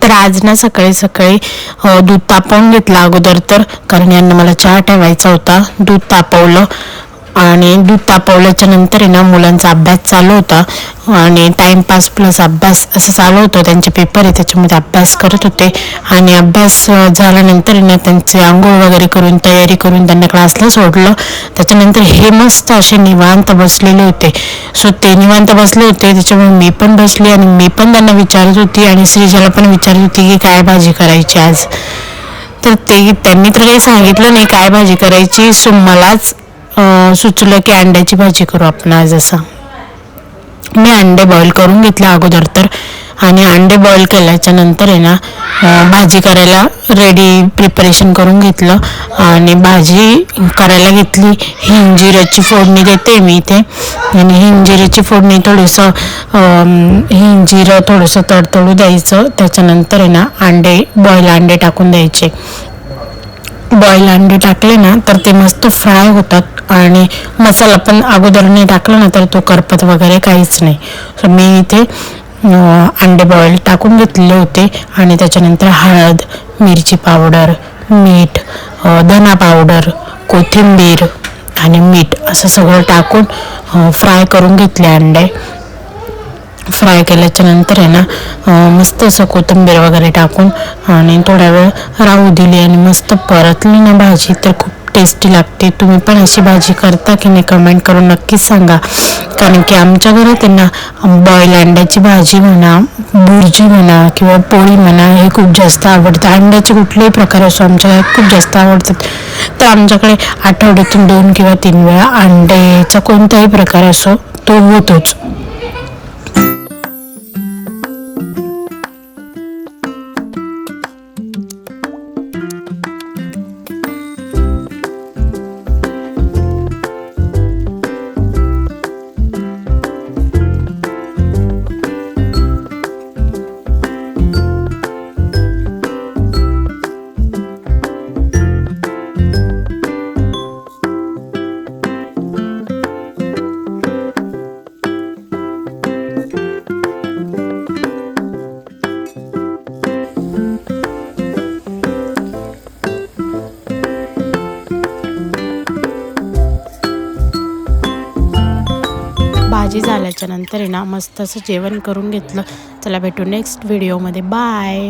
तर आज ना सकाळी सकाळी दूध तापवून घेतलं अगोदर, तर कारण यांना मला चहा ठेवायचा होता. दूध तापवलं आणि दूध तापवल्याच्या नंतर आहे ना मुलांचा अभ्यास चालू होता आणि टाइमपास प्लस अभ्यास असं चालू होतं. त्यांचे पेपर आहे त्याच्यामध्ये अभ्यास करत होते आणि अभ्यास झाल्यानंतर आहे ना त्यांचे आंघोळ वगैरे करून तयारी करून त्यांना क्लासला सोडलं. त्याच्यानंतर हे मस्त असे निवांत बसलेले होते. सो ते निवांत बसले होते त्याच्यामुळे मी पण बसली आणि मी पण त्यांना विचारत होती आणि श्रीजाला पण विचारत होती की काय भाजी करायची आज. तर त्यांनी तर काही सांगितलं नाही काय भाजी करायची. सो मलाच सुचलं की अंड्याची भाजी करू आपण आज. असं मी अंडे बॉईल करून घेतले अगोदर तर, आणि अंडे बॉईल केल्याच्या नंतर आहे ना भाजी करायला रेडी प्रिपरेशन करून घेतलं आणि भाजी करायला घेतली. हिंग जिऱ्याची फोडणी देते मी इथे आणि हिंग जिऱ्याची फोडणी थोडंसं हिंग जिरं थोडंसं तडतडू द्यायचं. त्याच्यानंतर आहे ना बॉईल अंडे टाकून द्यायचे. बॉईल अंडे टाकले ना तर ते मस्त फ्राय होतात आणि मसाला पण अगोदर नाही टाकला ना तर तो करपत वगैरे काहीच नाही. सो मी इथे अंडे बॉईल टाकून घेतलेले होते आणि त्याच्यानंतर हळद, मिरची पावडर, मीठ, धना पावडर, कोथिंबीर आणि मीठ असं सगळं टाकून फ्राय करून घेतले अंडे. फ्राय केल्याच्या नंतर आहे ना मस्त असं कोथिंबीर वगैरे टाकून आणि थोडा वेळ राहू दिली आणि मस्त परतली ना भाजी तर खूप टेस्टी लागते. तुम्ही पण अशी भाजी करता की नाही कमेंट करून नक्कीच सांगा. कारण की आमच्या घरात आहे ना बॉईल अंड्याची भाजी म्हणा, बुर्जी म्हणा किंवा पोळी म्हणा हे खूप जास्त आवडतं. अंड्याचे कुठलेही प्रकार असो आमच्या घरात खूप जास्त आवडतात. तर आमच्याकडे आठवड्यातून 2 किंवा 3 वेळा अंड्याचा कोणताही प्रकार असो तो होतोच. भाजी झाल्याच्या नंतर आहे ना मस्त असं जेवण करून घेतलं. चला भेटू नेक्स्ट व्हिडिओमध्ये. बाय.